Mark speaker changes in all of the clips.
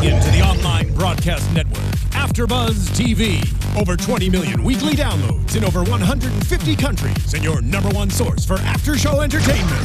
Speaker 1: Tuning into the online broadcast network, AFTERBUZZ TV. Over 20 million weekly downloads in over 150 countries, and your #1 source for after-show entertainment.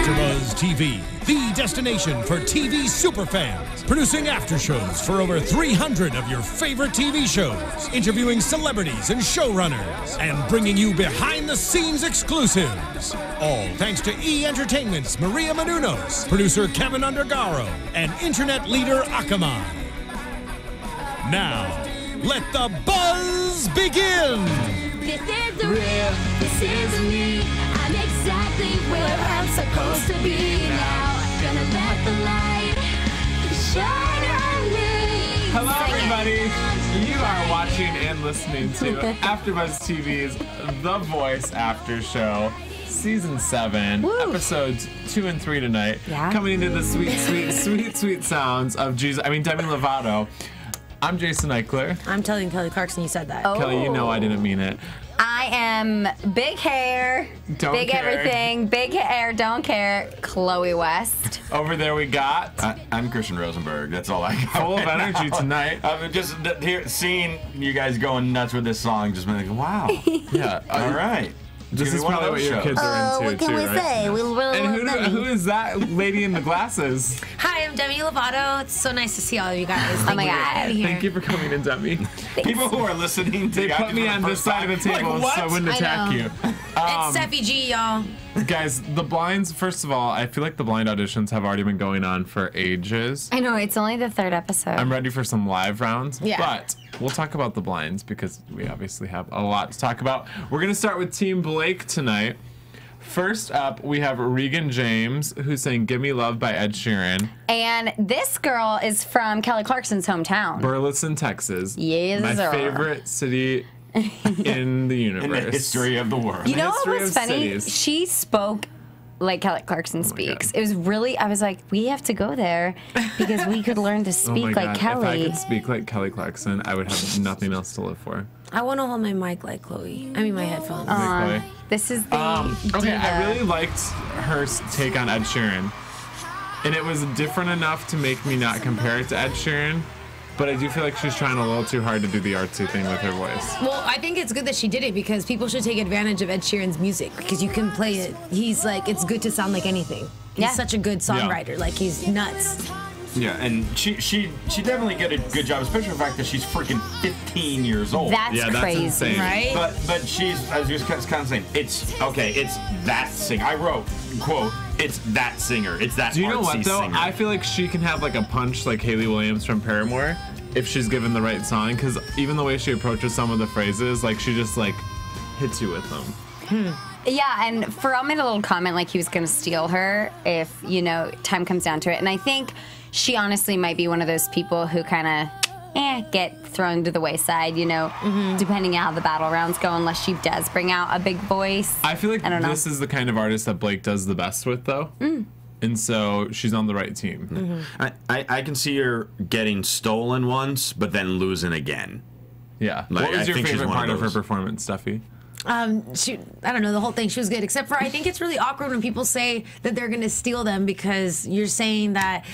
Speaker 1: AFTERBUZZ TV, the destination for TV superfans. Producing aftershows for over 300 of your favorite TV shows. Interviewing celebrities and showrunners. And bringing you behind-the-scenes exclusives. All thanks to E! Entertainment's Maria Menounos, producer Kevin Undergaro, and internet leader Akamai. Now, let the buzz begin!
Speaker 2: This is the real, this is me. I'm exactly where I'm supposed to be now. Gonna let the light shine on me.
Speaker 3: Hello, everybody. You are watching and listening to AFTERBUZZ TV's The Voice After Show, Season 7, Episodes 2 and 3 tonight. Yeah. Coming into the sweet sounds of Demi Lovato. I'm Jason Ikeler.
Speaker 4: I'm telling Kelly Clarkson you said that.
Speaker 3: Oh. Kelly, you know I didn't mean it.
Speaker 5: I am big hair, big everything, big hair, don't care, Chloe West.
Speaker 3: Over there we got...
Speaker 6: I'm Christian Rosenberg. That's all I got.
Speaker 3: Full of energy tonight.
Speaker 6: I'm just seeing you guys going nuts with this song, just like, wow.
Speaker 3: Yeah.
Speaker 6: All right.
Speaker 3: This is probably what your kids are into,
Speaker 5: what can
Speaker 3: too,
Speaker 5: we
Speaker 3: right?
Speaker 5: say?
Speaker 3: And who is that lady in the glasses?
Speaker 4: Hi, I'm Demi Lovato. It's so nice to see all of you guys.
Speaker 5: Oh my God.
Speaker 3: Thank you for coming in, Demi.
Speaker 6: People who are listening,
Speaker 3: they put me on this side of the table so I wouldn't attack you.
Speaker 4: It's Steffi G, y'all.
Speaker 3: Guys, the blinds, first of all, I feel like the blind auditions have already been going on for ages.
Speaker 5: I know, it's only the 3rd episode.
Speaker 3: I'm ready for some live rounds.
Speaker 4: Yeah.
Speaker 3: But we'll talk about the blinds because we obviously have a lot to talk about. We're going to start with Team Blake tonight. First up, we have Regan James, who's saying Give Me Love by Ed Sheeran.
Speaker 5: And this girl is from Kelly Clarkson's hometown.
Speaker 3: Burleson, Texas.
Speaker 5: Yes,
Speaker 3: my
Speaker 5: sir.
Speaker 3: favorite city in the universe.
Speaker 6: In the history of the world.
Speaker 5: You know what was funny?
Speaker 3: Cities.
Speaker 5: She spoke like Kelly Clarkson speaks. It was really, I was like, we have to go there because we could learn to speak like Kelly.
Speaker 3: If I could speak like Kelly Clarkson, I would have nothing else to live for.
Speaker 4: I want to hold my mic like Chloe. I mean, my headphones.
Speaker 3: Chloe.
Speaker 5: This is the
Speaker 3: okay, I really liked her take on Ed Sheeran. And it was different enough to make me not compare it to Ed Sheeran. But I do feel like she's trying a little too hard to do the artsy thing with her voice.
Speaker 4: Well, I think it's good that she did it because people should take advantage of Ed Sheeran's music because you can play it. He's like, it's good to sound like anything. He's such a good songwriter. Yeah. Like, he's nuts.
Speaker 6: Yeah, and she definitely did a good job, especially the fact that she's freaking 15 years old.
Speaker 5: That's crazy,
Speaker 3: insane.
Speaker 4: Right?
Speaker 6: But she's, as you was kind of saying, it's that singer. I wrote, quote, it's that singer. It's that.
Speaker 3: Do you know what though?
Speaker 6: Singer.
Speaker 3: I feel like she can have like a punch like Hayley Williams from Paramore if she's given the right song. Because even the way she approaches some of the phrases, like she just like hits you with them.
Speaker 5: Yeah, and Pharrell made a little comment like he was going to steal her if, you know, time comes down to it. And I think she honestly might be one of those people who kind of get thrown to the wayside, you know, depending on how the battle rounds go, unless she does bring out a big voice.
Speaker 3: I feel like this is the kind of artist that Blake does the best with, though. And so she's on the right team.
Speaker 6: I can see her getting stolen once, but then losing again.
Speaker 3: Yeah.
Speaker 6: Like,
Speaker 3: what was your favorite part of her
Speaker 6: those.
Speaker 3: performance, Steffi?
Speaker 4: I don't know, the whole thing, she was good, except for I think it's really awkward when people say that they're going to steal them because you're saying that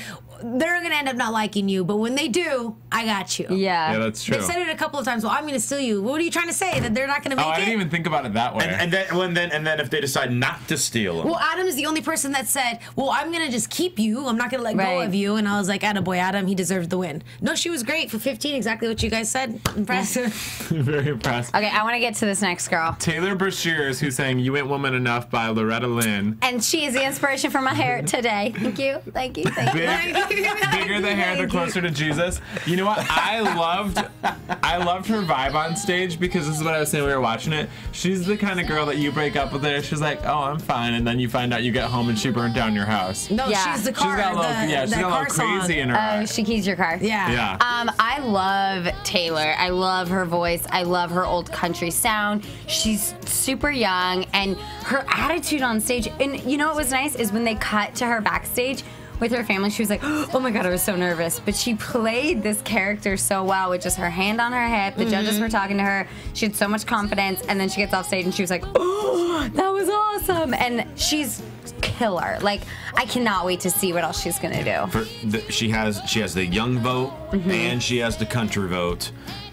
Speaker 4: they're going to end up not liking you, but when they do, I got you.
Speaker 5: Yeah,
Speaker 3: that's true.
Speaker 4: They've said it a couple of times, well, I'm going to steal you. What are you trying to say, that they're not going to make it?
Speaker 3: I didn't even think about it that way.
Speaker 6: And then if they decide not to steal them.
Speaker 4: Well, Adam is the only person that said, well, I'm going to just keep you. I'm not going to let go of you. And I was like, attaboy, Adam, he deserved the win. No, she was great for 15, exactly what you guys said. Impressive.
Speaker 3: Very impressed.
Speaker 5: Okay, I want to get to this next girl.
Speaker 3: Taylor Brashears, who's saying You Ain't Woman Enough by Loretta Lynn.
Speaker 5: And she is the inspiration for my hair today. Thank you, thank you, thank you.
Speaker 3: Bigger the hair, the closer to Jesus. You know what? I loved her vibe on stage because this is what I was saying when we were watching it. She's the kind of girl that you break up with her. She's like, oh, I'm fine. And then you find out you get home and she burned down your house.
Speaker 4: No, she's the car.
Speaker 3: She's got a little, she's got a little crazy in her eye.
Speaker 5: She keys your car.
Speaker 4: Yeah.
Speaker 5: I love Taylor. I love her voice. I love her old country sound. She's super young and her attitude on stage. And you know what was nice is when they cut to her backstage with her family, she was like, oh my God, I was so nervous. But she played this character so well with just her hand on her hip. The judges were talking to her. She had so much confidence. And then she gets off stage and she was like, oh, that was awesome. And she's killer. Like, I cannot wait to see what else she's gonna do.
Speaker 6: She has the young vote, and she has the country vote.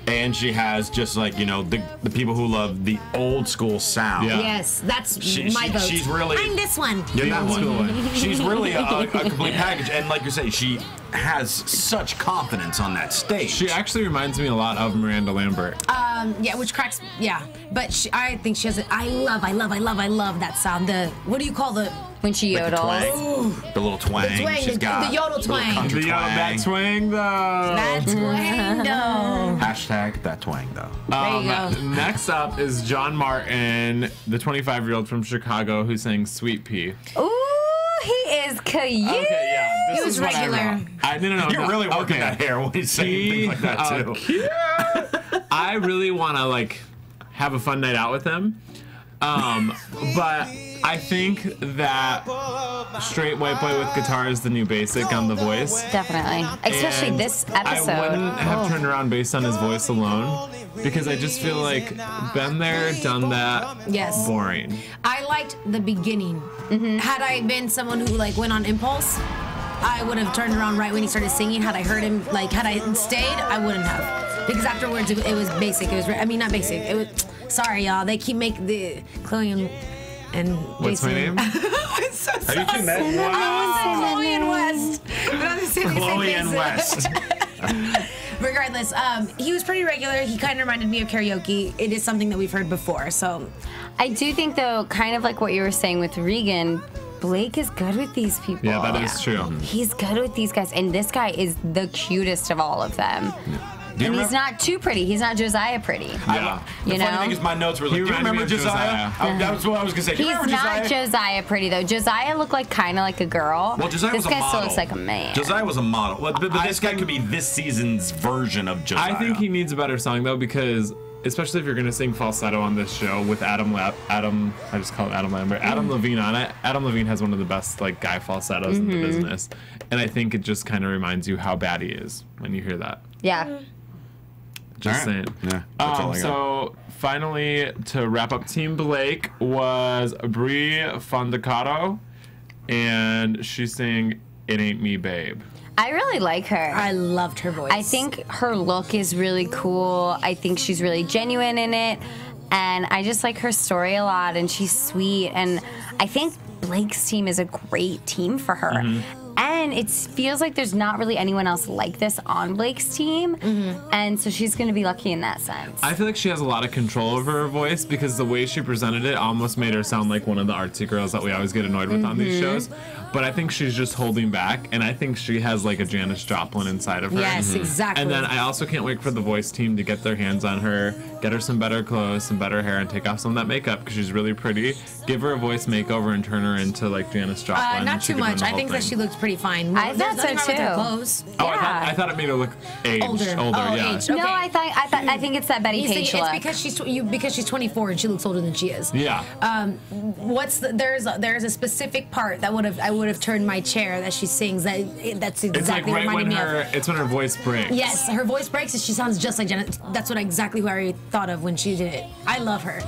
Speaker 6: And she has just like, you know, the people who love the old school sound.
Speaker 3: Yeah.
Speaker 4: Yes, that's my vote.
Speaker 6: She's really...
Speaker 4: I'm this one.
Speaker 6: Yeah, that one. She's really a complete package. And like you say, she has such confidence on that stage.
Speaker 3: She actually reminds me a lot of Miranda Lambert.
Speaker 4: Yeah, which cracks, yeah. But I think she has it. I love that sound. What do you call the...
Speaker 5: When she
Speaker 6: Like
Speaker 5: yodels.
Speaker 6: the little twang.
Speaker 4: The twang,
Speaker 6: She's got
Speaker 4: the yodel twang.
Speaker 6: country twang.
Speaker 3: That twang, though.
Speaker 4: That twang, though.
Speaker 6: Hashtag that twang, though.
Speaker 4: There you go.
Speaker 3: Next up is John Martin, the 25-year-old from Chicago who sang Sweet Pea.
Speaker 5: Ooh, he is cute.
Speaker 3: Okay, yeah. This
Speaker 4: He was
Speaker 3: is what I
Speaker 4: regular.
Speaker 3: wrote. No.
Speaker 6: You're really working that hair when he's saying things like that, too.
Speaker 3: Cute. I really want to, like, have a fun night out with him. But I think that straight white boy with guitar is the new basic on The Voice.
Speaker 5: Definitely. Especially
Speaker 3: And
Speaker 5: this episode.
Speaker 3: I wouldn't have turned around based on his voice alone because I just feel like been there, done that.
Speaker 4: Yes.
Speaker 3: Boring.
Speaker 4: I liked the beginning. Had I been someone who like went on impulse, I would have turned around right when he started singing. Had I heard him, like, had I stayed, I wouldn't have. Because afterwards, it was basic. It was, I mean, not basic. It was, sorry, y'all. They keep making the Chloe and
Speaker 3: What's my
Speaker 4: Jason.
Speaker 3: name?
Speaker 4: I'm so
Speaker 6: Are you too mad?
Speaker 4: I want to say Chloe and West. But I'm just saying
Speaker 6: Chloe and West.
Speaker 4: Regardless, he was pretty regular. He kind of reminded me of karaoke. It is something that we've heard before, so.
Speaker 5: I do think, though, kind of like what you were saying with Regan, Blake is good with these people.
Speaker 3: Yeah, that is true.
Speaker 5: He's good with these guys, and this guy is the cutest of all of them. And he's not too pretty. He's not Josiah pretty.
Speaker 3: Yeah.
Speaker 5: You
Speaker 6: The funny thing is my notes were like, do you
Speaker 3: reminded me
Speaker 6: remember
Speaker 3: of
Speaker 6: Josiah?
Speaker 3: Josiah.
Speaker 6: That's what I was going to say. Do you
Speaker 5: He's
Speaker 6: remember
Speaker 5: not Josiah pretty, though. Josiah looked like kind of like a girl.
Speaker 6: Well, Josiah
Speaker 5: this
Speaker 6: was a
Speaker 5: guy
Speaker 6: model.
Speaker 5: still looks like a man.
Speaker 6: Josiah was a model. Well, but this guy could be this season's version of Josiah.
Speaker 3: I think he needs a better song though because especially if you're gonna sing falsetto on this show with I just call it Adam Lambert, Adam Levine on it. Adam Levine has one of the best like guy falsettos in the business, and I think it just kind of reminds you how bad he is when you hear that.
Speaker 5: Yeah.
Speaker 3: Just saying.
Speaker 6: Yeah, that's all I got.
Speaker 3: So finally, to wrap up Team Blake was Bri Ficado, and she sang "It Ain't Me, Babe."
Speaker 5: I really like her.
Speaker 4: I loved her voice.
Speaker 5: I think her look is really cool. I think she's really genuine in it. And I just like her story a lot, and she's sweet. And I think Blake's team is a great team for her. And it feels like there's not really anyone else like this on Blake's team. And so she's going to be lucky in that sense.
Speaker 3: I feel like she has a lot of control over her voice because the way she presented it almost made her sound like one of the artsy girls that we always get annoyed with on these shows. But I think she's just holding back, and I think she has like a Janis Joplin inside of her.
Speaker 4: Yes, exactly.
Speaker 3: And then I also can't wait for the voice team to get their hands on her, get her some better clothes, some better hair, and take off some of that makeup because she's really pretty. Give her a voice makeover and turn her into like Janis Joplin.
Speaker 4: Not
Speaker 3: and she
Speaker 4: too
Speaker 3: could win
Speaker 4: much.
Speaker 3: the
Speaker 4: I
Speaker 3: whole
Speaker 4: think that
Speaker 3: thing.
Speaker 4: she looks pretty fine.
Speaker 5: I
Speaker 4: There's
Speaker 5: thought so,
Speaker 4: nothing wrong with her
Speaker 5: too.
Speaker 4: clothes.
Speaker 3: Oh,
Speaker 5: Yeah.
Speaker 3: I thought it made her look aged, older. Yeah.
Speaker 4: aged.
Speaker 5: No,
Speaker 4: Okay.
Speaker 5: I think it's that Betty
Speaker 4: You see,
Speaker 5: Page
Speaker 4: it's
Speaker 5: look.
Speaker 4: because she's 24 and she looks older than she is.
Speaker 3: Yeah.
Speaker 4: There's a specific part that I would have turned my chair that she sings that's
Speaker 3: It's like
Speaker 4: exactly
Speaker 3: right
Speaker 4: reminding
Speaker 3: when
Speaker 4: me of.
Speaker 3: it's when her voice breaks.
Speaker 4: Yes, her voice breaks and she sounds just like Janet. That's exactly what I thought of when she did it. I love her.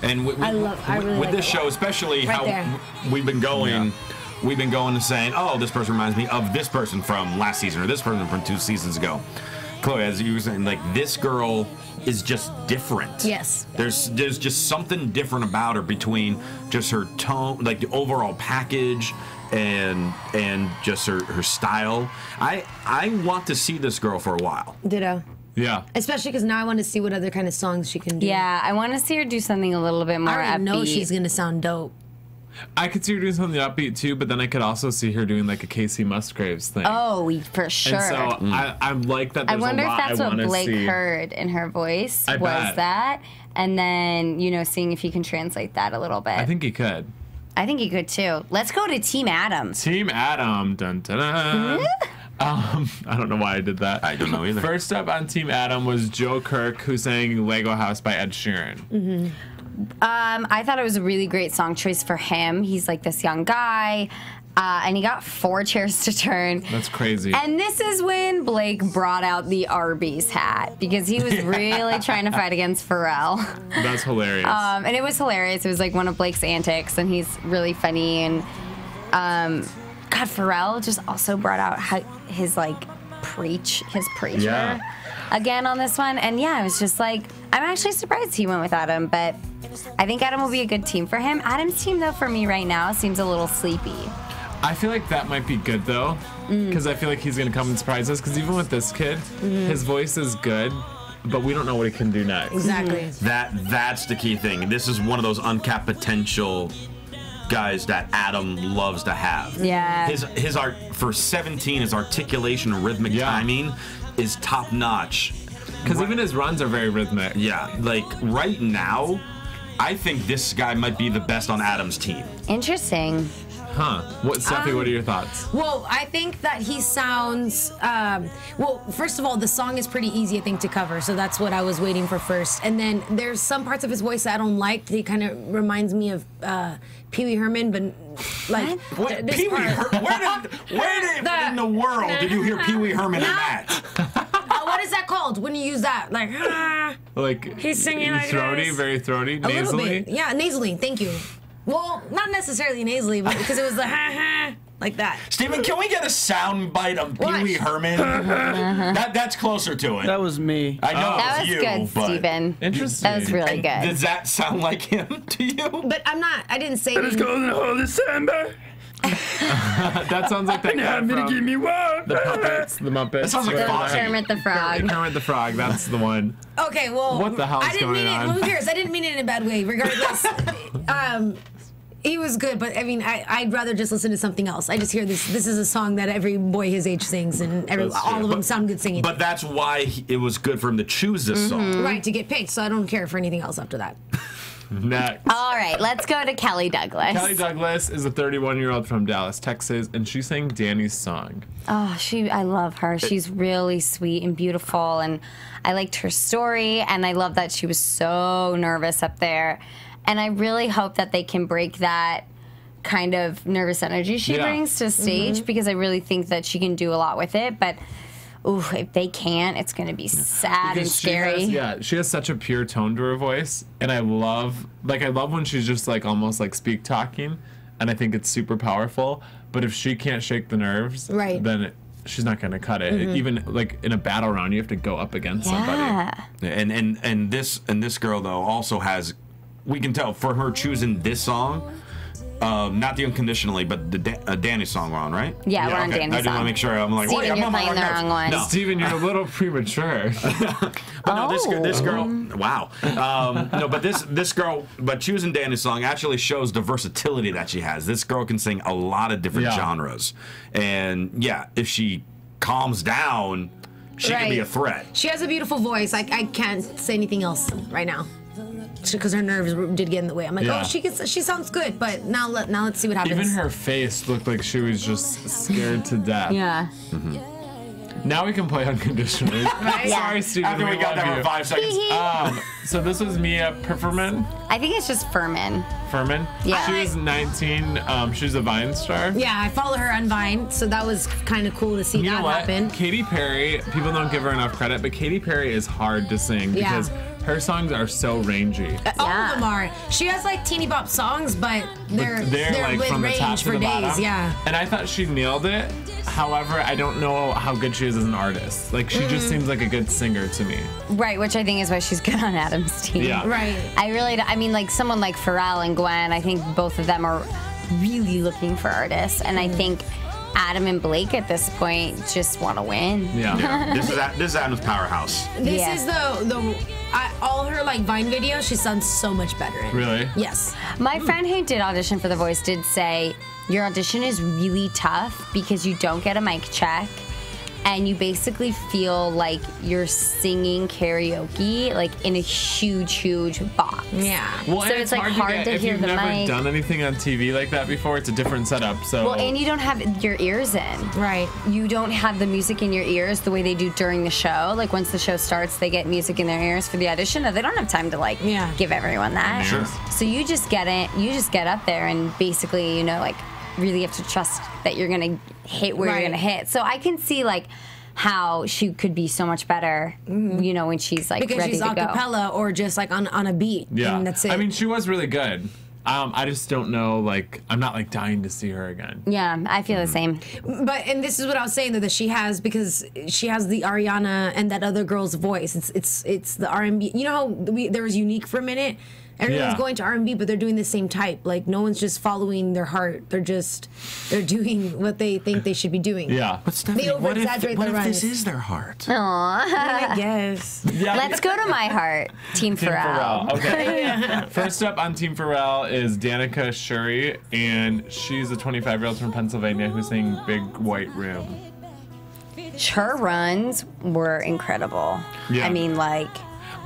Speaker 6: And
Speaker 4: I really
Speaker 6: with
Speaker 4: like
Speaker 6: this
Speaker 4: it.
Speaker 6: show, especially
Speaker 4: Right
Speaker 6: how
Speaker 4: there.
Speaker 6: we've been going, and saying, oh, this person reminds me of this person from last season or this person from 2 seasons ago. Chloe, as you were saying, like this girl is just different.
Speaker 4: Yes.
Speaker 6: There's just something different about her between just her tone, like the overall package, and just her style. I want to see this girl for a while.
Speaker 4: Ditto.
Speaker 3: Yeah.
Speaker 4: Especially because now I want to see what other kind of songs she can do.
Speaker 5: Yeah, I want to see her do something a little bit more
Speaker 4: I already
Speaker 5: upbeat.
Speaker 4: know she's gonna sound dope.
Speaker 3: I could see her doing something upbeat too, but then I could also see her doing like a Casey Musgraves thing.
Speaker 5: Oh, for sure.
Speaker 3: And so I'm like that.
Speaker 5: I
Speaker 3: There's
Speaker 5: wonder
Speaker 3: a
Speaker 5: if
Speaker 3: lot
Speaker 5: that's
Speaker 3: I
Speaker 5: what
Speaker 3: wanna
Speaker 5: Blake
Speaker 3: see.
Speaker 5: heard in her voice
Speaker 3: I
Speaker 5: was
Speaker 3: bet.
Speaker 5: that, and then seeing if he can translate that a little bit.
Speaker 3: I think he could.
Speaker 5: I think he could too. Let's go to Team Adam.
Speaker 3: Team Adam. Dun, dun, dun. I don't know why I did that.
Speaker 6: I don't know either.
Speaker 3: First up on Team Adam was Joe Kirk, who sang Lego House by Ed Sheeran.
Speaker 5: I thought it was a really great song choice for him. He's like this young guy. And he got 4 chairs to turn.
Speaker 3: That's crazy.
Speaker 5: And this is when Blake brought out the Arby's hat because he was really trying to fight against Pharrell.
Speaker 3: That's hilarious.
Speaker 5: And it was hilarious. It was like one of Blake's antics, and he's really funny. And God, Pharrell just also brought out his preacher again on this one. And yeah, I was just like, I'm actually surprised he went with Adam, but I think Adam will be a good team for him. Adam's team, though, for me right now seems a little sleepy.
Speaker 3: I feel like that might be good, though, because I feel like he's going to come and surprise us, because even with this kid, his voice is good, but we don't know what he can do next.
Speaker 4: Exactly.
Speaker 6: That's the key thing. This is one of those uncapped potential guys that Adam loves to have.
Speaker 5: Yeah.
Speaker 6: His art for 17, his articulation and rhythmic timing is top notch.
Speaker 3: Because even his runs are very rhythmic.
Speaker 6: Yeah, like right now, I think this guy might be the best on Adam's team.
Speaker 5: Interesting.
Speaker 3: Huh. Steffi, what are your thoughts?
Speaker 4: Well, I think that he sounds, well, first of all, the song is pretty easy, I think, to cover, so that's what I was waiting for first. And then there's some parts of his voice that I don't like. He kind of reminds me of Pee Wee Herman, but like,
Speaker 6: Pee Wee Herman? Where in the world did you hear Pee Wee Herman in that?
Speaker 4: What is that called when you use that?
Speaker 3: Like
Speaker 4: he's singing like
Speaker 3: throaty,
Speaker 4: this.
Speaker 3: very throaty,
Speaker 4: A
Speaker 3: nasally.
Speaker 4: little bit. Yeah, nasally. Thank you. Well, not necessarily nasally, but because it was like that.
Speaker 6: Steven, can we get a sound bite of Pee Wee Herman? That's closer to it.
Speaker 7: That was me.
Speaker 6: I know
Speaker 5: That
Speaker 6: it's
Speaker 5: was
Speaker 6: you,
Speaker 5: good,
Speaker 6: but
Speaker 5: Steven.
Speaker 3: Interesting.
Speaker 5: That was really good.
Speaker 6: does that sound like him to you?
Speaker 4: But I didn't say
Speaker 7: Let's go in the whole December.
Speaker 3: That sounds like that guy
Speaker 7: to give
Speaker 3: from
Speaker 7: me one.
Speaker 3: the Puppets. The Muppets.
Speaker 6: That sounds like Foxy.
Speaker 5: Kermit the Frog.
Speaker 3: Kermit the Frog. That's the one.
Speaker 4: Okay, well,
Speaker 3: What the hell is
Speaker 4: I didn't
Speaker 3: going
Speaker 4: mean
Speaker 3: on?
Speaker 4: it. Who cares? I didn't mean it in a bad way. Regardless, he was good, but I mean, I'd rather just listen to something else. I just hear this. This is a song that every boy his age sings, and all of them sound good singing.
Speaker 6: But that's why it was good for him to choose this song.
Speaker 4: Right, to get picked. So I don't care for anything else after that.
Speaker 3: Next.
Speaker 5: All right, let's go to Kelly Douglas.
Speaker 3: Kelly Douglas is a 31-year-old from Dallas, Texas, and she sang Danny's song.
Speaker 5: Oh, I love her. She's really sweet and beautiful, and I liked her story, and I love that she was so nervous up there. And I really hope that they can break that kind of nervous energy she brings to stage, because I really think that she can do a lot with it. But ooh, if they can't, it's going to be sad and scary.
Speaker 3: She has such a pure tone to her voice, and I love when she's just like almost like speak talking, and I think it's super powerful. But if she can't shake the nerves, then she's not going to cut it. Even like in a battle round, you have to go up against somebody.
Speaker 6: And this girl though also has, we can tell for her choosing this song. Not the Unconditionally, but the Danny song we're on, right?
Speaker 5: Yeah, we're on Danny's
Speaker 6: I just want to make sure. I'm like,
Speaker 5: Steven, you're playing the wrong one.
Speaker 6: No.
Speaker 3: Steven, you're a little premature.
Speaker 6: But no, this girl, wow. No, but this girl, but choosing Danny's song actually shows the versatility that she has. This girl can sing a lot of different genres. And yeah, if she calms down, she can be a threat.
Speaker 4: She has a beautiful voice. I can't say anything else right now. Because her nerves did get in the way. I'm like, oh, she sounds good, but now let's see what happens.
Speaker 3: Even her face looked like she was just scared to death.
Speaker 5: Yeah.
Speaker 3: Now we can play Unconditionally. Sorry, Steven.
Speaker 6: After we got that for 5 seconds.
Speaker 3: So this was Mia Pfefferman.
Speaker 5: I think it's just Furman.
Speaker 3: Furman?
Speaker 5: Yeah.
Speaker 3: She was 19. She's a Vine star.
Speaker 4: Yeah, I follow her on Vine, so that was kind of cool to see that happen.
Speaker 3: Katy Perry, people don't give her enough credit, but Katy Perry is hard to sing because her songs are so rangy.
Speaker 4: All of them are. She has like teeny bop songs, but they're
Speaker 3: like
Speaker 4: with
Speaker 3: from the top
Speaker 4: range
Speaker 3: to
Speaker 4: for
Speaker 3: the
Speaker 4: days.
Speaker 3: bottom.
Speaker 4: Yeah.
Speaker 3: And I thought she nailed it. However, I don't know how good she is as an artist. Like, she just seems like a good singer to me.
Speaker 5: Right, which I think is why she's good on Adam's team.
Speaker 3: Yeah.
Speaker 4: Right.
Speaker 5: I mean, like someone like Pharrell and Gwen, I think both of them are really looking for artists, and I think Adam and Blake at this point just want to win.
Speaker 3: Yeah.
Speaker 6: This is Adam's powerhouse.
Speaker 4: This is all her like Vine videos. She sounds so much better in.
Speaker 3: Really?
Speaker 4: Yes.
Speaker 5: My friend who did Audition for The Voice did say your audition is really tough because you don't get a mic check. And you basically feel like you're singing karaoke, like in a huge, huge box.
Speaker 4: Yeah.
Speaker 3: Well,
Speaker 5: So
Speaker 3: and
Speaker 5: it's, like, hard to
Speaker 3: if
Speaker 5: hear
Speaker 3: you've
Speaker 5: the
Speaker 3: never
Speaker 5: mic.
Speaker 3: done anything on TV like that before, it's a different setup. So.
Speaker 5: Well, and you don't have your ears in.
Speaker 4: Right.
Speaker 5: You don't have the music in your ears the way they do during the show. Like once the show starts, they get music in their ears for the audition. No, they don't have time to give everyone that.
Speaker 6: Sure.
Speaker 5: So you just get it. You just get up there and basically, like really have to trust that you're gonna hit where you're gonna hit. So I can see like how she could be so much better, you know, when she's like
Speaker 4: because
Speaker 5: ready
Speaker 4: she's
Speaker 5: to go.
Speaker 4: acapella or just like on a beat.
Speaker 3: Yeah,
Speaker 4: and that's it.
Speaker 3: I mean, she was really good. I just don't know, like, I'm not like dying to see her again.
Speaker 5: Yeah, I feel the same.
Speaker 4: And this is what I was saying though, that she has, because she has the Ariana and that other girl's voice. It's the R&B. You know how there was Unique for a minute. Everyone's going to R&B, but they're doing the same type. Like, no one's just following their heart. They're doing what they think they should be doing.
Speaker 3: Yeah.
Speaker 6: But Stephanie,
Speaker 4: They over-exaggerate
Speaker 6: what
Speaker 4: the
Speaker 6: if
Speaker 4: runs.
Speaker 6: this is their heart?
Speaker 5: Aww.
Speaker 4: I guess.
Speaker 3: Yeah,
Speaker 5: Let's go to my heart, Team Pharrell.
Speaker 3: Okay. First up on Team Pharrell is Danica Shuri, and she's a 25-year-old from Pennsylvania who's singing Big White Room.
Speaker 5: Her runs were incredible.
Speaker 3: Yeah.
Speaker 5: I mean, like...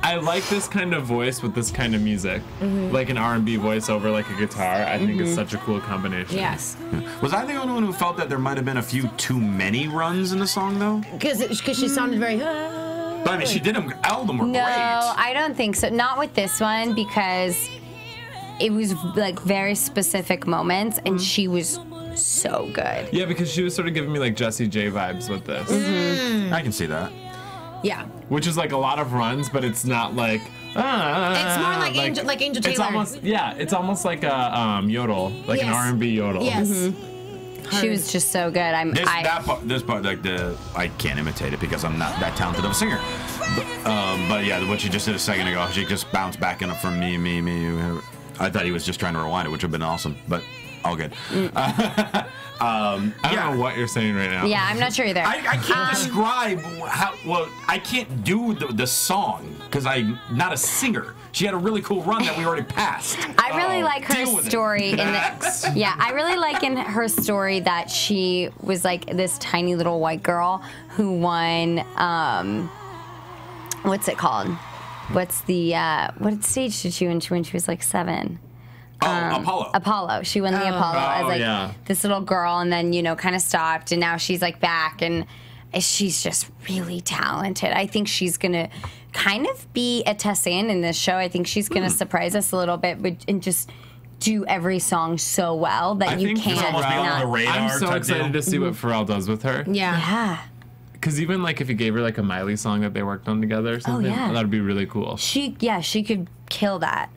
Speaker 3: I like this kind of voice with this kind of music. Like an R&B voice over like a guitar. I think it's such a cool combination.
Speaker 4: Yes.
Speaker 6: Was I the only one who felt that there might have been a few too many runs in the song, though?
Speaker 4: Because she sounded very...
Speaker 6: But I mean, she did them. All of them were
Speaker 5: No,
Speaker 6: great.
Speaker 5: I don't think so. Not with this one, because it was like very specific moments, and she was so good.
Speaker 3: Yeah, because she was sort of giving me like Jessie J vibes with this.
Speaker 6: I can see that.
Speaker 4: Yeah.
Speaker 3: Which is like a lot of runs, but it's not like...
Speaker 4: It's more like Angel Taylor.
Speaker 3: It's almost, it's almost like a yodel, like an R&B yodel.
Speaker 4: Yes.
Speaker 5: She was just so good.
Speaker 6: This part, like I can't imitate it because I'm not that talented of a singer. But yeah, what she just did a second ago, she just bounced back in from me. I thought he was just trying to rewind it, which would have been awesome, but all good.
Speaker 3: I don't know what you're saying right now.
Speaker 5: Yeah, I'm not sure either.
Speaker 6: I can't describe I can't do the song because I'm not a singer. She had a really cool run that we already passed.
Speaker 5: I really like her story I really like in her story that she was like this tiny little white girl who won what's it called? What's the what stage did she win when she was like 7?
Speaker 6: Apollo.
Speaker 5: Apollo. She won the Apollo as like this little girl, and then, you know, kind of stopped, and now she's like back, and she's just really talented. I think she's gonna kind of be a Tessin in this show. I think she's gonna surprise us a little bit and just do every song so well that you can't not.
Speaker 3: I'm so excited to see what Pharrell does with her.
Speaker 5: Yeah.
Speaker 3: Because even like if he gave her like a Miley song that they worked on together or something, that'd be really cool.
Speaker 5: She could kill that.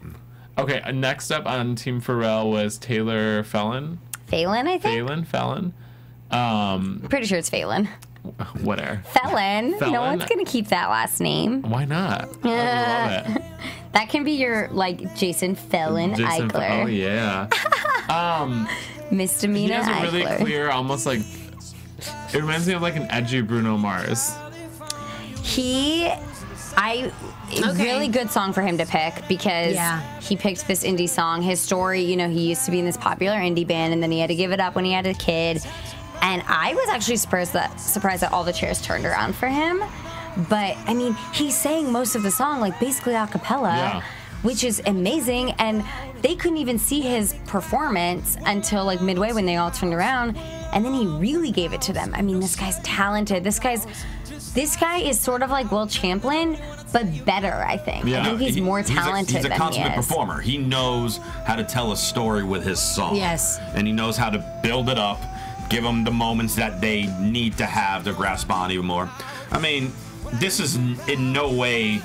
Speaker 3: Okay, next up on Team Pharrell was Taylor Phelan.
Speaker 5: Phelan, I think?
Speaker 3: Fallon.
Speaker 5: Pretty sure it's Phelan.
Speaker 3: Whatever.
Speaker 5: Felon. No one's going to keep that last name.
Speaker 3: Why not? I love it.
Speaker 5: That can be your, like, Jason Felon Ikeler.
Speaker 3: Oh, yeah.
Speaker 5: Misdemeanor Ikeler.
Speaker 3: He has a really clear, almost like, it reminds me of like an edgy Bruno Mars.
Speaker 5: Really good song for him to pick because he picked this indie song. His story, you know, he used to be in this popular indie band, and then he had to give it up when he had a kid. And I was actually surprised that all the chairs turned around for him. But, I mean, he sang most of the song, like, basically a cappella, which is amazing. And they couldn't even see his performance until, like, midway when they all turned around. And then he really gave it to them. I mean, this guy's talented. This guy is sort of like Will Champlin, but better, I think.
Speaker 6: Yeah.
Speaker 5: I think he's more talented
Speaker 6: he's a
Speaker 5: than
Speaker 6: consummate
Speaker 5: he is.
Speaker 6: performer. He knows how to tell a story with his song.
Speaker 4: Yes.
Speaker 6: And he knows how to build it up, give them the moments that they need to have to grasp on even more. I mean, this is in no way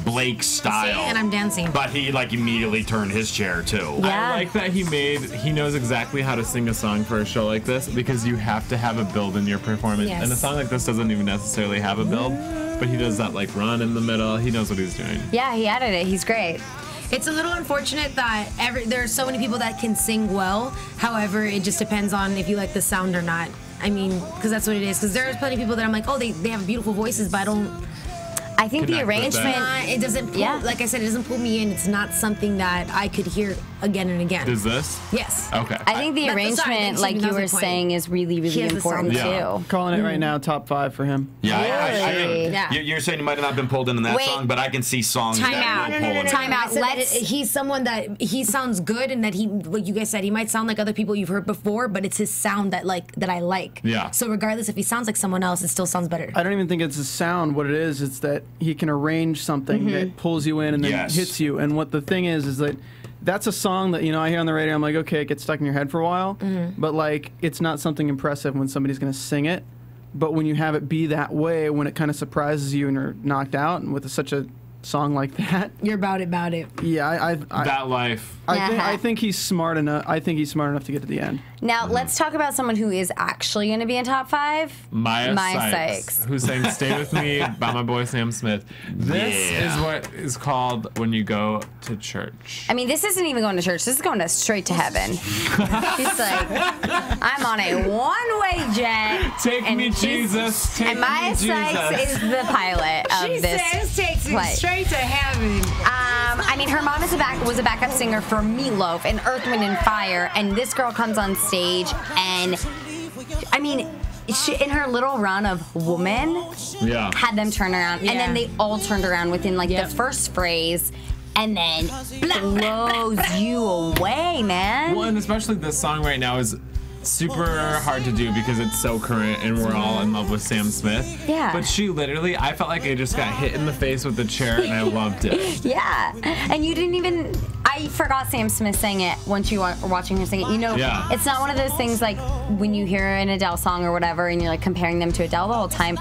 Speaker 6: Blake's style.
Speaker 4: See, and I'm dancing.
Speaker 6: But he like immediately turned his chair too.
Speaker 3: I like that he knows exactly how to sing a song for a show like this, because you have to have a build in your performance.
Speaker 4: Yes.
Speaker 3: And a song like this doesn't even necessarily have a build, but he does that like run in the middle. He knows what he's doing.
Speaker 5: Yeah, he added it. He's great.
Speaker 4: It's a little unfortunate that there are so many people that can sing well. However, it just depends on if you like the sound or not. I mean, because that's what it is. Because there's plenty of people that I'm like, oh, they have beautiful voices, but
Speaker 5: I think the arrangement,
Speaker 4: it doesn't pull, like I said, it doesn't pull me in. It's not something that I could hear again and again.
Speaker 3: Is this?
Speaker 4: Yes.
Speaker 3: Okay.
Speaker 5: I think the arrangement, like you were saying, is really, really important too.
Speaker 8: Calling it right now, top 5 for him.
Speaker 6: Yeah, you're saying he might have not been pulled in that song, but I can see songs that will pull him in.
Speaker 4: Time out. He's someone that he sounds good, and that like you guys said, he might sound like other people you've heard before, but it's his sound that I like.
Speaker 3: Yeah.
Speaker 4: So regardless if he sounds like someone else, it still sounds better.
Speaker 8: I don't even think it's the sound. What it is, it's that he can arrange something that pulls you in and then hits you. And what the thing is that that's a song that, you know, I hear on the radio, I'm like, okay, it gets stuck in your head for a while, but like, it's not something impressive when somebody's going to sing it. But when you have it be that way, when it kind of surprises you and you're knocked out, and with such a song like that,
Speaker 4: you're about it.
Speaker 8: Yeah,
Speaker 3: that life.
Speaker 8: I think he's smart enough. I think he's smart enough to get to the end.
Speaker 5: Now let's talk about someone who is actually going to be in top 5.
Speaker 3: Maya Sykes, who sang "Stay with Me" by my boy Sam Smith. This is what is called when you go to church.
Speaker 5: I mean, this isn't even going to church. This is going straight to heaven. He's like, I'm on a one-way jet.
Speaker 3: Take me, Jesus. Take
Speaker 5: and Maya Sykes is the pilot of this.
Speaker 4: She says takes me straight to heaven.
Speaker 5: I mean, her mom was a backup singer for Meatloaf and Earth, Wind and Fire, and this girl comes on stage, and I mean, she, in her little run of Woman, had them turn around, and then they all turned around within like the first phrase, and then blows you away, man.
Speaker 3: Well, and especially this song right now is super hard to do because it's so current and we're all in love with Sam Smith.
Speaker 5: Yeah.
Speaker 3: But she literally, I felt like I just got hit in the face with the chair and I loved it.
Speaker 5: Yeah. And you didn't even, I forgot Sam Smith sang it once you were watching her sing it. You know, it's not one of those things like when you hear an Adele song or whatever and you're like comparing them to Adele the whole time,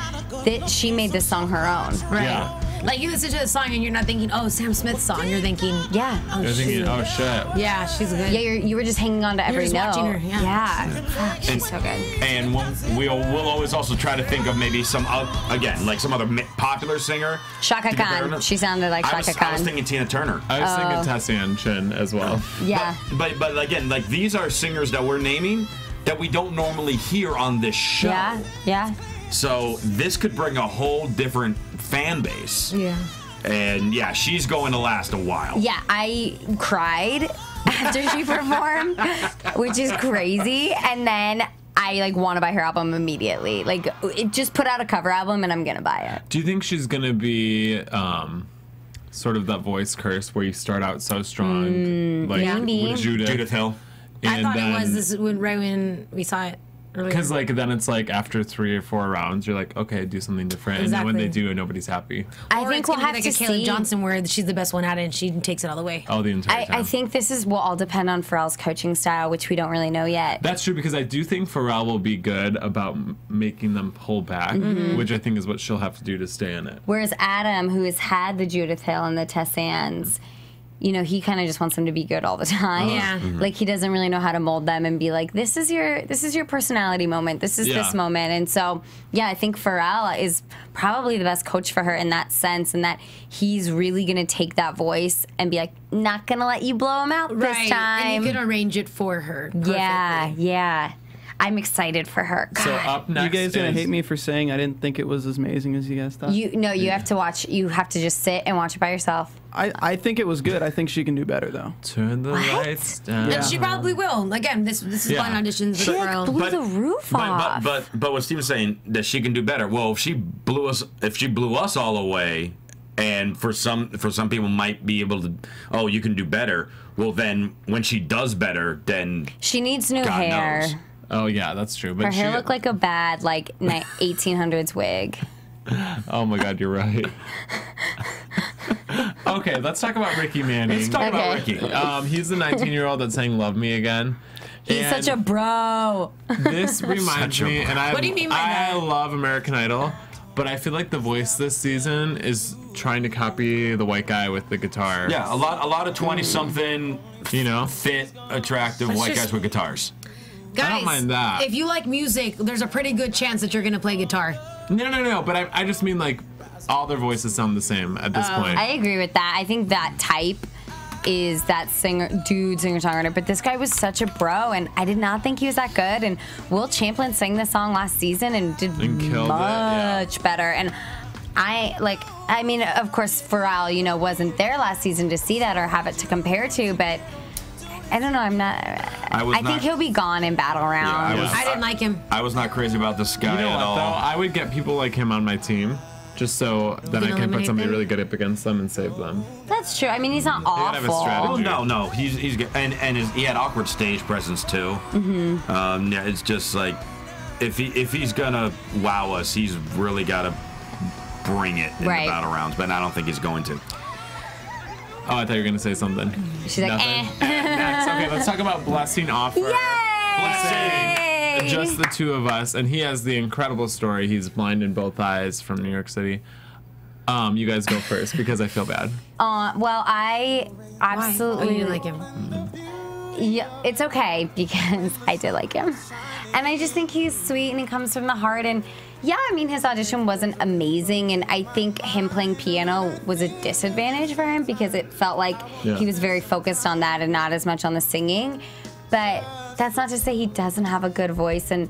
Speaker 5: that she made this song her own.
Speaker 4: Right. Yeah. Like you listen to the song and you're not thinking, oh, Sam Smith's song. You're thinking,
Speaker 5: oh,
Speaker 3: you're thinking, oh shit.
Speaker 4: Yeah, she's good.
Speaker 5: Yeah, you were just hanging on to every
Speaker 4: just
Speaker 5: note.
Speaker 4: Watching her.
Speaker 5: Yeah. She's so good.
Speaker 6: And we'll always also try to think of maybe some other popular singer.
Speaker 5: Shaka Khan. She sounded like Shaka Khan.
Speaker 6: I was thinking Tina Turner.
Speaker 3: I was thinking Tessie and Chin as well.
Speaker 5: Yeah.
Speaker 6: But again, like these are singers that we're naming that we don't normally hear on this show.
Speaker 5: Yeah.
Speaker 6: So this could bring a whole different fan base.
Speaker 4: Yeah.
Speaker 6: And yeah, she's going to last a while.
Speaker 5: Yeah, I cried after she performed, which is crazy. And then I like want to buy her album immediately. Like, it just put out a cover album, and I'm gonna buy it.
Speaker 3: Do you think she's gonna be sort of that voice curse where you start out so strong, like with Judith
Speaker 6: Hill?
Speaker 4: I thought it was right when we saw it.
Speaker 3: Because like then it's like after 3 or 4 rounds, you're like, okay, do something different, and then when they do, nobody's happy.
Speaker 5: I think we'll have to see
Speaker 4: Caleb Johnson, where she's the best one at it, and she takes it all the way.
Speaker 3: Oh, the entire time.
Speaker 5: I think this will all depend on Pharrell's coaching style, which we don't really know yet.
Speaker 3: That's true, because I do think Pharrell will be good about making them pull back, which I think is what she'll have to do to stay in it.
Speaker 5: Whereas Adam, who has had the Judith Hill and the Tessans, you know, he kind of just wants them to be good all the time.
Speaker 4: Yeah.
Speaker 5: Like, he doesn't really know how to mold them and be like, this is your personality moment. This is this moment. And so, yeah, I think Pharrell is probably the best coach for her in that sense, and that he's really going to take that voice and be like, not going to let you blow him out this time.
Speaker 4: And you can arrange it for her perfectly.
Speaker 5: Yeah. I'm excited for her. God.
Speaker 3: So up next,
Speaker 8: you guys gonna hate me for saying I didn't think it was as amazing as you guys thought?
Speaker 5: You have to watch. You have to just sit and watch it by yourself.
Speaker 8: I think it was good. I think she can do better though.
Speaker 3: Turn the lights down.
Speaker 4: And she probably will. Again, this is blind auditions.
Speaker 5: She blew the roof off.
Speaker 6: But what Steven's saying, that she can do better. Well, if she blew us all away, and for some people might be able to, oh, you can do better. Well, then when she does better, then
Speaker 5: she needs new
Speaker 6: God
Speaker 5: hair.
Speaker 6: knows.
Speaker 3: Oh yeah, that's true. But
Speaker 5: her hair looked like a bad 1800s wig.
Speaker 3: Oh my God, you're right. Okay, let's talk about Ricky Manning.
Speaker 6: Let's talk about Ricky.
Speaker 3: He's the 19-year-old that sang "Love Me Again."
Speaker 5: He's such a bro.
Speaker 3: This reminds me, and
Speaker 4: what do you mean by that?
Speaker 3: I love American Idol, but I feel like The Voice this season is trying to copy the white guy with the guitar.
Speaker 6: Yeah, a lot of 20-something, fit, attractive white guys with guitars.
Speaker 4: Guys,
Speaker 3: I don't mind that.
Speaker 4: If you like music, there's a pretty good chance that you're going to play guitar.
Speaker 3: No. But I just mean like all their voices sound the same at this point.
Speaker 5: I agree with that. I think that type is that singer-songwriter. But this guy was such a bro, and I did not think he was that good. And Will Champlin sang this song last season and did much better. And I mean, of course, Pharrell, wasn't there last season to see that or have it to compare to, but I don't know. I think he'll be gone in battle round.
Speaker 4: Yeah, I didn't like him.
Speaker 6: I was not crazy about this guy
Speaker 3: at all. Though? I would get people like him on my team, just so then I can put somebody really good up against them and save them.
Speaker 5: That's true. I mean, he's not awful.
Speaker 6: Oh no, he's good, and he had awkward stage presence too. Yeah, it's just like if he's gonna wow us, he's really got to bring it in the battle rounds. But I don't think he's going to.
Speaker 3: Oh, I thought you were gonna say something.
Speaker 5: She's like,
Speaker 3: Next. Okay, let's talk about Blessing Offer. Blessing. Just the two of us, and he has the incredible story. He's blind in both eyes from New York City. You guys go first because I feel bad.
Speaker 5: Well, I absolutely.
Speaker 4: Oh, you didn't like him.
Speaker 5: Yeah, it's okay because I did like him. And I just think he's sweet and he comes from the heart. And yeah, I mean, his audition wasn't amazing. And I think him playing piano was a disadvantage for him because it felt like he was very focused on that and not as much on the singing. But that's not to say he doesn't have a good voice. And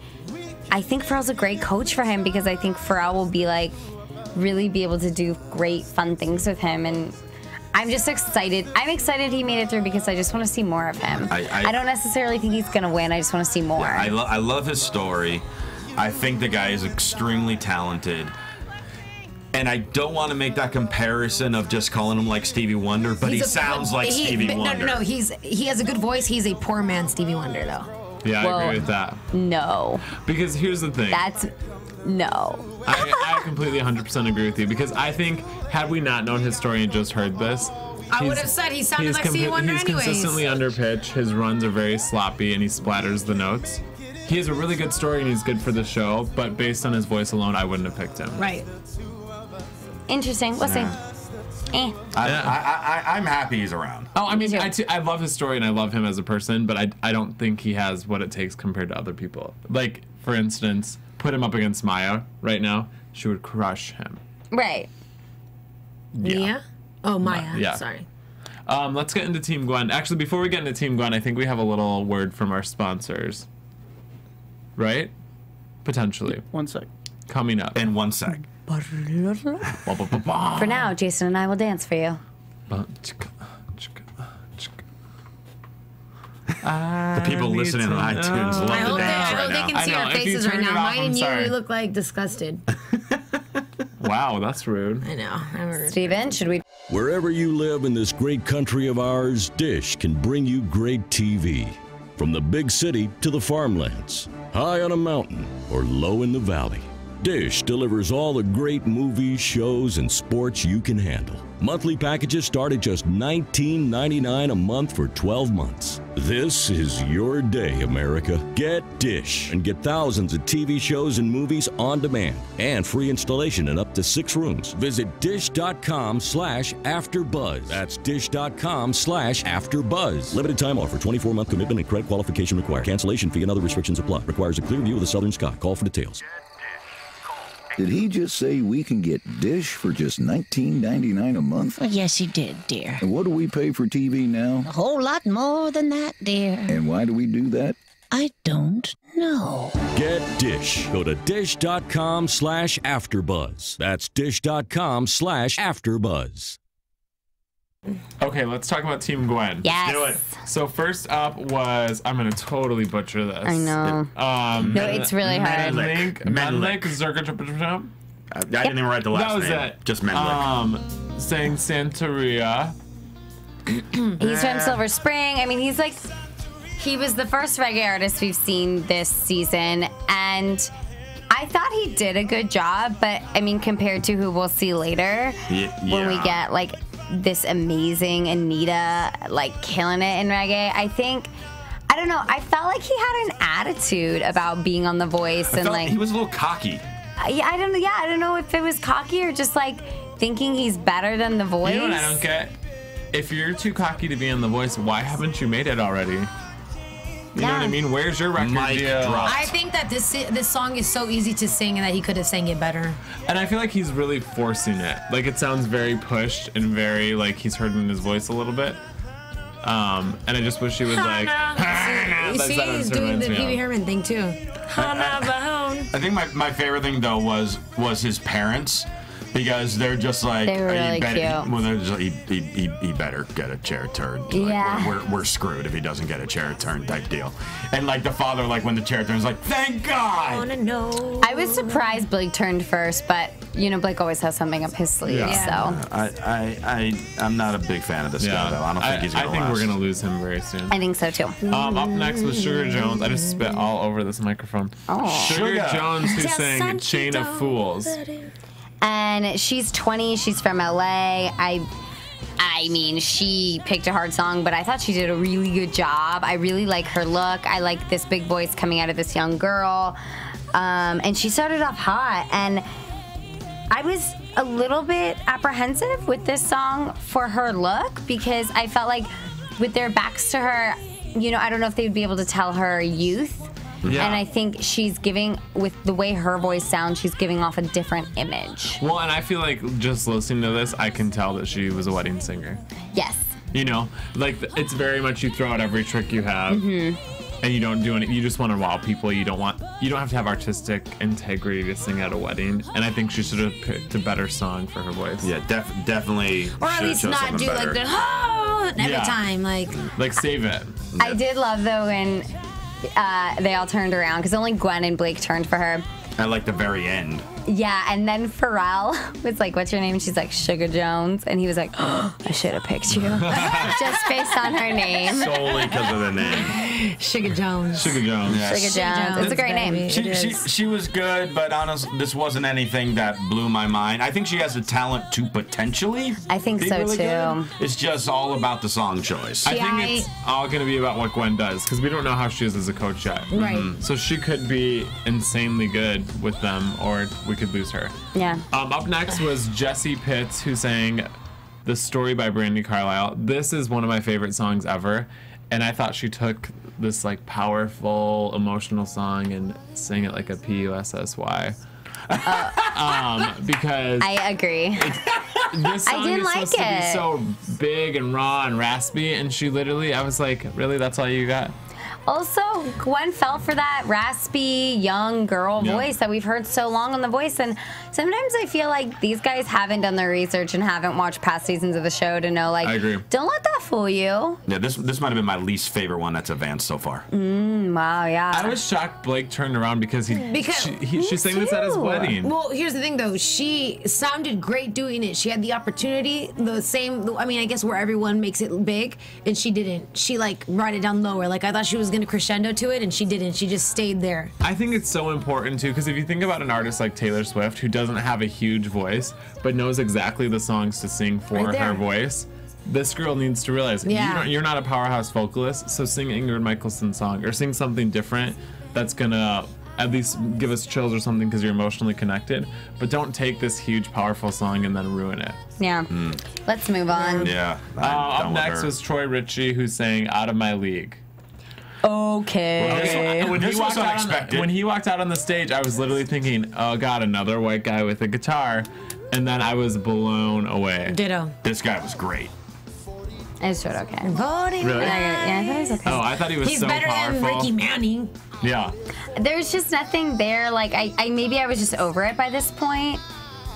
Speaker 5: I think Pharrell's a great coach for him because I think Pharrell will be like, really be able to do great, fun things with him. And I'm just excited. I'm excited he made it through because I just want to see more of him. I don't necessarily think he's going to win. I just want to see more.
Speaker 6: Yeah, I love his story. I think the guy is extremely talented. And I don't want to make that comparison of just calling him like Stevie Wonder, but he sounds like Stevie Wonder.
Speaker 4: No, he has a good voice. He's a poor man Stevie Wonder, though.
Speaker 3: Yeah, I agree with that.
Speaker 5: No.
Speaker 3: Because here's the thing.
Speaker 5: No.
Speaker 3: I completely 100% agree with you because I think had we not known his story and just heard this,
Speaker 4: I would have said he sounded like Stevie Wonder anyways.
Speaker 3: He's consistently under pitch. His runs are very sloppy and he splatters the notes. He has a really good story and he's good for the show, but based on his voice alone, I wouldn't have picked him.
Speaker 4: Right.
Speaker 5: Interesting. We'll see.
Speaker 6: I'm happy he's around.
Speaker 3: Oh, I mean, I love his story and I love him as a person, but I don't think he has what it takes compared to other people. Like, for instance, put him up against Maya right now, she would crush him.
Speaker 5: Right.
Speaker 4: Yeah? Oh, Maya.
Speaker 3: Yeah.
Speaker 4: Sorry.
Speaker 3: Let's get into Team Gwen. Actually, before we get into Team Gwen, I think we have a little word from our sponsors. Right? Potentially.
Speaker 8: 1 sec.
Speaker 3: Coming up.
Speaker 6: In 1 sec.
Speaker 5: For now, Jason and I will dance for you.
Speaker 6: The people listening on iTunes love the dance right now.
Speaker 4: I hope they can see our faces right now. Mine and you look like disgusted.
Speaker 3: Wow, that's rude.
Speaker 4: I know.
Speaker 5: Steven, should we?
Speaker 9: Wherever you live in this great country of ours, Dish can bring you great TV. From the big city to the farmlands, high on a mountain or low in the valley. Dish delivers all the great movies, shows, and sports you can handle. Monthly packages start at just $19.99 a month for 12 months. This is your day, America. Get Dish and get thousands of TV shows and movies on demand and free installation in up to 6 rooms. Visit dish.com/AfterBuzz. That's dish.com/AfterBuzz. Limited time offer, 24-month commitment and credit qualification required. Cancellation fee and other restrictions apply. Requires a clear view of the southern sky. Call for details.
Speaker 10: Did he just say we can get Dish for just $19.99 a month?
Speaker 11: Well, yes, he did, dear.
Speaker 10: And what do we pay for TV now?
Speaker 11: A whole lot more than that, dear.
Speaker 10: And why do we do that?
Speaker 11: I don't know.
Speaker 9: Get Dish. Go to dish.com/AfterBuzz. That's dish.com/AfterBuzz.
Speaker 3: Okay, let's talk about Team Gwen.
Speaker 5: Yes.
Speaker 3: Do it. So first up was, I'm going to totally butcher this.
Speaker 5: I know. No, it's really hard.
Speaker 3: Menlik Zerkachapachap.
Speaker 6: I didn't even write the last name.
Speaker 3: That was it.
Speaker 6: Just Menlik.
Speaker 3: Saying Santeria.
Speaker 5: He's from Silver Spring. I mean, he was the first reggae artist we've seen this season, and I thought he did a good job, but I mean, compared to who we'll see later, when we get like this amazing Anita, like killing it in reggae, I don't know, I felt like he had an attitude about being on The Voice, and like
Speaker 6: he was a little cocky.
Speaker 5: I don't know if it was cocky or just like thinking he's better than The Voice.
Speaker 3: You know what I don't get? If you're too cocky to be on The Voice, why haven't you made it already? You know what I mean? Where's your record deal?
Speaker 4: I think that this song is so easy to sing and that he could have sang it better.
Speaker 3: And I feel like he's really forcing it. Like, it sounds very pushed and very, like, he's hurting his voice a little bit. And I just wish he was like...
Speaker 4: You see, he's doing the Pee Wee Herman thing, too.
Speaker 6: I think my favorite thing, though, was his parents. Because they're just like,
Speaker 5: they were really cute.
Speaker 6: Well, they're just like, he better get a chair turned.
Speaker 5: Yeah.
Speaker 6: Like, we're screwed if he doesn't get a chair turned type deal. And like the father, like when the chair turns, like, thank God.
Speaker 4: I wanna know.
Speaker 5: I was surprised Blake turned first, but you know, Blake always has something up his sleeve. So
Speaker 6: I'm not a big fan of this guy though. I don't think he's gonna last.
Speaker 3: I think we're gonna lose him very soon.
Speaker 5: I think so too.
Speaker 3: Up next was Sugar Jones. I just spit all over this microphone.
Speaker 5: Oh.
Speaker 3: Sugar Jones, who sang Chain of Fools.
Speaker 5: And she's 20. She's from LA. I mean, she picked a hard song, but I thought she did a really good job. I really like her look. I like this big voice coming out of this young girl. And she started off hot. And I was a little bit apprehensive with this song for her look because I felt like with their backs to her, you know, I don't know if they would be able to tell her youth. Yeah. And I think she's giving, with the way her voice sounds, she's giving off a different image.
Speaker 3: Well, and I feel like just listening to this, I can tell that she was a wedding singer.
Speaker 5: Yes.
Speaker 3: You know, like it's very much you throw out every trick you have, and you don't do it. You just want to wow people. You don't have to have artistic integrity to sing at a wedding. And I think she should have picked a better song for her voice.
Speaker 6: Yeah, definitely.
Speaker 4: Or at least not do like the every time,
Speaker 3: like save it.
Speaker 5: I did love though when they all turned around because only Gwen and Blake turned for her.
Speaker 6: At like the very end.
Speaker 5: Yeah, and then Pharrell was like, "What's your name?" And she's like, "Sugar Jones," and he was like, "Oh, I should have picked you," just based on her name.
Speaker 6: Solely because of the name.
Speaker 4: Sugar Jones.
Speaker 3: Sugar Jones.
Speaker 6: Yeah.
Speaker 5: Sugar Jones. It's a great name.
Speaker 6: She was good, but honestly, this wasn't anything that blew my mind. I think she has the talent to potentially.
Speaker 5: I think so
Speaker 6: really
Speaker 5: too.
Speaker 6: Good. It's just all about the song choice.
Speaker 3: I think it's all going to be about what Gwen does because we don't know how she is as a coach yet.
Speaker 4: Right.
Speaker 3: So she could be insanely good with them, or we could lose her.
Speaker 5: Yeah.
Speaker 3: Up next was Jessie Pitts, who sang "The Story" by Brandi Carlile. This is one of my favorite songs ever, and I thought she took this like powerful, emotional song and sang it like a P-U-S-S-Y. Because
Speaker 5: I agree.
Speaker 3: This song
Speaker 5: didn't
Speaker 3: is
Speaker 5: like
Speaker 3: supposed to be
Speaker 5: it.
Speaker 3: so big and raw and raspy, and she literally, I was like, really, that's all you got?
Speaker 5: Also, Gwen fell for that raspy, young girl voice that we've heard so long on The Voice. And sometimes I feel like these guys haven't done their research and haven't watched past seasons of the show to know, like,
Speaker 6: I agree.
Speaker 5: Don't let that fool you.
Speaker 6: Yeah, this might have been my least favorite one that's advanced so far.
Speaker 5: Wow, yeah.
Speaker 3: I was shocked Blake turned around because she sang this at his wedding.
Speaker 4: Well, here's the thing, though. She sounded great doing it. She had the opportunity, the same, I mean, I guess where everyone makes it big, and she didn't. She, like, brought it down lower. Like, I thought she was going to crescendo to it, and she didn't. She just stayed there.
Speaker 3: I think it's so important, too, because if you think about an artist like Taylor Swift, who doesn't have a huge voice, but knows exactly the songs to sing for her voice, this girl needs to realize you're not a powerhouse vocalist, so sing Ingrid Michaelson's song or sing something different that's gonna at least give us chills or something because you're emotionally connected, but don't take this huge powerful song and then ruin it.
Speaker 5: Yeah. Let's move on.
Speaker 6: Yeah.
Speaker 3: Up next was Troy Ritchie, who sang Out of My League.
Speaker 5: Okay.
Speaker 3: When he walked out on the stage, I was literally thinking, oh god, another white guy with a guitar, and then I was blown away.
Speaker 4: Ditto.
Speaker 6: This guy was great.
Speaker 5: It's sort of okay.
Speaker 4: Voting.
Speaker 3: Really?
Speaker 5: Yeah, I thought he was okay.
Speaker 3: Oh, I thought he was
Speaker 4: He's
Speaker 3: so
Speaker 4: better
Speaker 3: powerful.
Speaker 4: than Ricky Manning.
Speaker 3: Yeah.
Speaker 5: There's just nothing there. Like, maybe I was just over it by this point.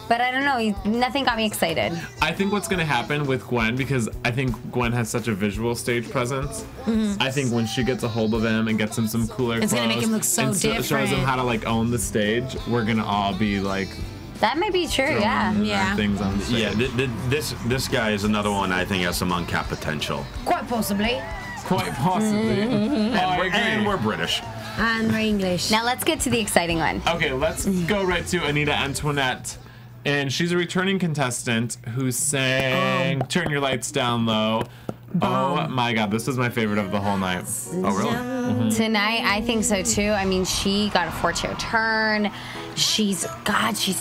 Speaker 5: But I don't know. Nothing got me excited.
Speaker 3: I think what's going to happen with Gwen, because I think Gwen has such a visual stage presence, I think when she gets a hold of him and gets him some cooler clothes,
Speaker 4: it's going to make him look so different.
Speaker 3: Shows him how to, like, own the stage, we're going to all be, like...
Speaker 5: That may be true, yeah.
Speaker 3: Things on the stage.
Speaker 6: Yeah, this guy is another one I think has some uncapped potential.
Speaker 4: Quite possibly.
Speaker 3: Quite possibly.
Speaker 6: And we're British.
Speaker 4: And we're English.
Speaker 5: Now let's get to the exciting one.
Speaker 3: Okay, let's go right to Anita Antoinette. And she's a returning contestant who sang Turn Your Lights Down Low. Oh my god, this was my favorite of the whole night.
Speaker 6: Oh, really?
Speaker 5: Tonight, I think so too. I mean, she got a 4-chair turn. She's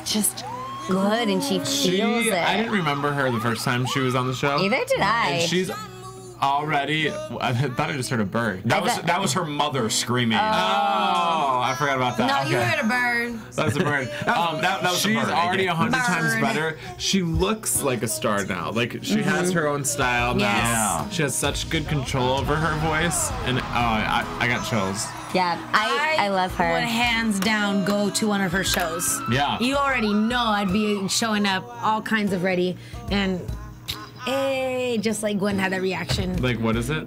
Speaker 5: just good, and she feels it.
Speaker 3: I didn't remember her the first time she was on the show.
Speaker 5: Neither did I.
Speaker 3: And she's already, I thought I just heard a bird.
Speaker 6: That was her mother screaming.
Speaker 3: Oh, I forgot about that.
Speaker 4: No, you heard a bird.
Speaker 3: That was a bird.
Speaker 6: That was
Speaker 3: she's
Speaker 6: a bird.
Speaker 3: already 100 times better. She looks like a star now. Like, she has her own style now.
Speaker 6: Yes.
Speaker 3: She has such good control over her voice. And I got chills.
Speaker 5: Yeah, I love her.
Speaker 4: Would hands down go to one of her shows.
Speaker 3: Yeah.
Speaker 4: You already know I'd be showing up all kinds of ready, and hey, just like Gwen had that reaction.
Speaker 3: Like, what is it?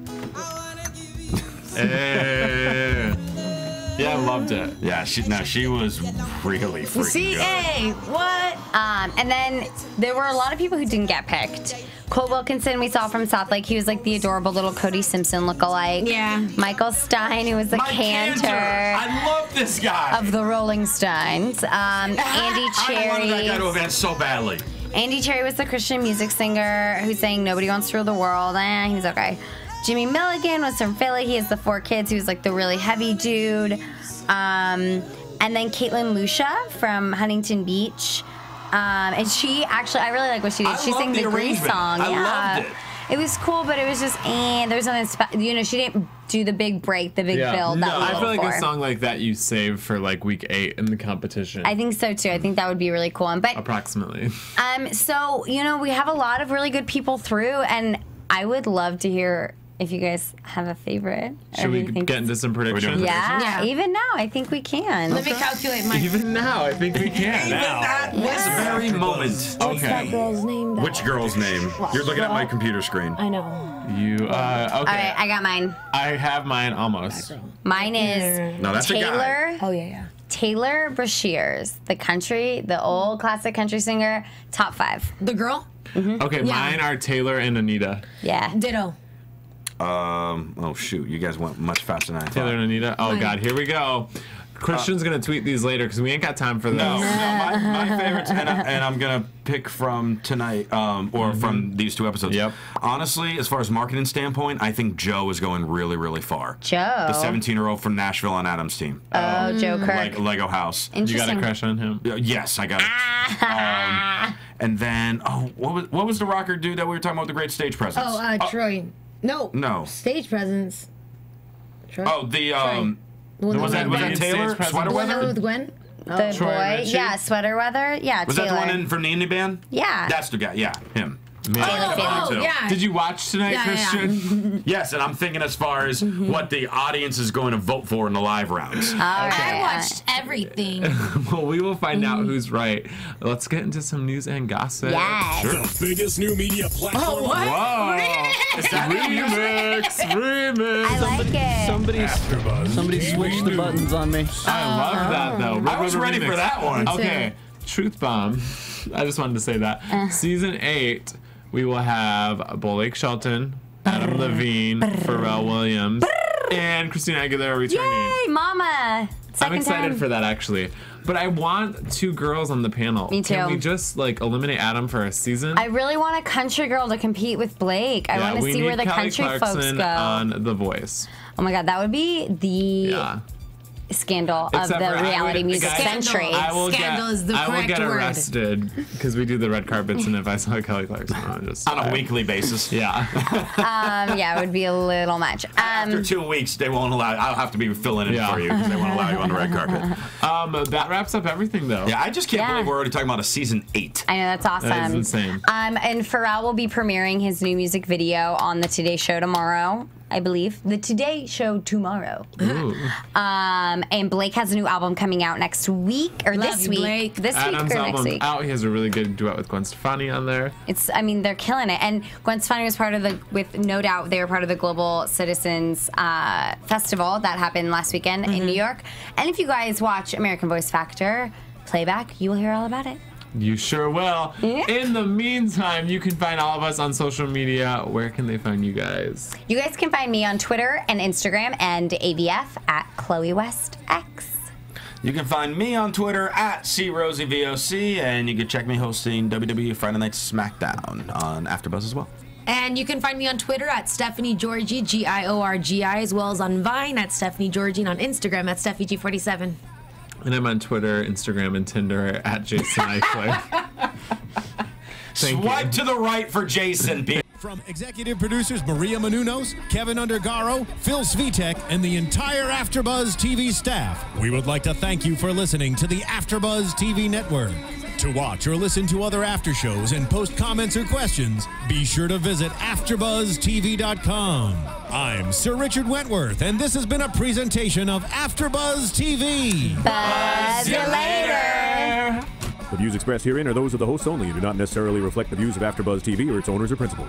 Speaker 3: Yeah, I loved it.
Speaker 6: Yeah, she was really freaking good.
Speaker 4: Hey, what?
Speaker 5: And then there were a lot of people who didn't get picked. Cole Wilkinson, we saw from South Lake. He was like the adorable little Cody Simpson lookalike.
Speaker 4: Yeah.
Speaker 5: Michael Stein, who was the cantor.
Speaker 6: I love this guy.
Speaker 5: Of the Rolling Stones. Andy Cherry.
Speaker 6: I wanted that guy to advance so badly.
Speaker 5: Andy Cherry was the Christian music singer who sang Nobody Wants to Rule the World. He was okay. Jimmy Milligan was from Philly. He has the 4 kids. He was like the really heavy dude. And then Caitlin Lucia from Huntington Beach. And she actually, I really like what she did. She sang the Grease song.
Speaker 6: I loved it.
Speaker 5: It was cool, but it was just, there was something, she didn't do the big break, the big build.
Speaker 3: No, I feel like a song like that you save for like week 8 in the competition.
Speaker 5: I think so too. I think that would be really cool. But
Speaker 3: approximately.
Speaker 5: So, we have a lot of really good people through, and I would love to hear if you guys have a favorite.
Speaker 3: Should we get into some predictions?
Speaker 5: Yeah, even now, I think you can.
Speaker 4: Let me calculate mine.
Speaker 3: Even now, I think we can.
Speaker 6: This very moment.
Speaker 4: What's that girl's name?
Speaker 6: Which girl's name? You're looking at my computer screen.
Speaker 4: I know.
Speaker 3: You, okay.
Speaker 5: All right, I got mine.
Speaker 3: I have mine almost.
Speaker 5: Mine is
Speaker 6: No, that's
Speaker 5: Taylor.
Speaker 6: a guy.
Speaker 4: Oh, yeah.
Speaker 5: Taylor Brashears, the old classic country singer, top 5.
Speaker 4: The girl?
Speaker 3: Okay, mine are Taylor and Anita.
Speaker 5: Yeah.
Speaker 4: Ditto.
Speaker 6: Oh shoot, you guys went much faster than I thought.
Speaker 3: Taylor and Anita. Oh God, here we go. Christian's gonna tweet these later because we ain't got time for this.
Speaker 6: No, my favorites, and I'm gonna pick from tonight, or from these 2 episodes.
Speaker 3: Yep.
Speaker 6: Honestly, as far as marketing standpoint, I think Joe is going really, really far.
Speaker 5: Joe,
Speaker 6: the 17-year-old from Nashville on Adam's team.
Speaker 5: Oh, Joe Kirk.
Speaker 6: Like Lego House.
Speaker 3: You got a crush on him?
Speaker 6: Yes, I got it. And then, what was the rocker dude that we were talking about with the great stage presence?
Speaker 4: Troy. No. Stage presence. Troy.
Speaker 6: Oh, was that Taylor? Sweater Weather?
Speaker 4: With Gwen?
Speaker 5: The
Speaker 3: Troy
Speaker 5: boy,
Speaker 3: Richie?
Speaker 5: yeah, Sweater Weather, yeah.
Speaker 6: Was
Speaker 5: Taylor.
Speaker 6: that the one from the indie band?
Speaker 5: Yeah.
Speaker 6: That's the guy. Yeah, him.
Speaker 4: Yeah.
Speaker 3: Did you watch tonight, Christian?
Speaker 6: Yes, and I'm thinking as far as what the audience is going to vote for in the live rounds.
Speaker 4: I watched everything.
Speaker 3: Well, we will find out who's right. Let's get into some news and gossip.
Speaker 5: Yes.
Speaker 1: Sure. The biggest new media platform.
Speaker 4: Oh, what?
Speaker 3: Whoa!
Speaker 6: Is that
Speaker 3: Remix!
Speaker 5: I like it.
Speaker 8: Somebody switched the buttons on me.
Speaker 3: I love that though.
Speaker 6: I was ready for that one.
Speaker 3: Okay, Truth Bomb. I just wanted to say that. Season 8, we will have Blake Shelton, Adam Levine, Pharrell Williams, and Christina Aguilera returning.
Speaker 5: Yay, Mama!
Speaker 3: I'm excited for that actually. But I want 2 girls on the panel.
Speaker 5: Me too.
Speaker 3: Can we just eliminate Adam for a season?
Speaker 5: I really want a country girl to compete with Blake. I want to see where the
Speaker 3: Kelly
Speaker 5: country
Speaker 3: Clarkson
Speaker 5: folks go.
Speaker 3: On The Voice.
Speaker 5: Oh my God, that would be the scandal of the reality music century.
Speaker 3: I will
Speaker 4: correct
Speaker 3: get
Speaker 4: word.
Speaker 3: arrested because we do the red carpets, and if I saw Kelly Clarkson, I would just
Speaker 6: on a weekly basis.
Speaker 3: Yeah.
Speaker 5: Yeah, it would be a little much.
Speaker 6: After 2 weeks, they won't allow. I'll have to be filling in for you because they won't allow you on the red carpet.
Speaker 3: That wraps up everything, though.
Speaker 6: Yeah, I just can't believe we're already talking about a season 8.
Speaker 5: I know, that's awesome.
Speaker 3: That is insane.
Speaker 5: And Pharrell will be premiering his new music video on the Today Show tomorrow. I believe. The Today Show tomorrow. And Blake has a new album coming out next week, or this week.
Speaker 4: Blake.
Speaker 5: This
Speaker 3: Adam's
Speaker 5: week or next
Speaker 3: album's
Speaker 5: week.
Speaker 3: out. He has a really good duet with Gwen Stefani on there.
Speaker 5: They're killing it. And Gwen Stefani was part of with no doubt, they were part of the Global Citizens Festival that happened last weekend in New York. And if you guys watch American Voice Factor playback, you will hear all about it.
Speaker 3: You sure will.
Speaker 5: Yeah.
Speaker 3: In the meantime, you can find all of us on social media. Where can they find you guys?
Speaker 5: You guys can find me on Twitter and Instagram and AVF at Chloe West X.
Speaker 6: You can find me on Twitter at CRosieVOC, and you can check me hosting WWE Friday Night SmackDown on AfterBuzz as well.
Speaker 4: And you can find me on Twitter at Stephanie Giorgi, Giorgi, as well as on Vine at Stephanie Giorgi, and on Instagram at StephanieG47.
Speaker 3: And I'm on Twitter, Instagram, and Tinder at Jason Ikeler.
Speaker 6: Swipe to the right for Jason.
Speaker 1: From executive producers Maria Menounos, Kevin Undergaro, Phil Svitek, and the entire AfterBuzz TV staff, we would like to thank you for listening to the AfterBuzz TV network. To watch or listen to other after shows and post comments or questions, be sure to visit AfterBuzzTV.com. I'm Sir Richard Wentworth, and this has been a presentation of AfterBuzz TV.
Speaker 5: Buzz you later.
Speaker 12: The views expressed herein are those of the hosts only and do not necessarily reflect the views of AfterBuzz TV or its owners or principals.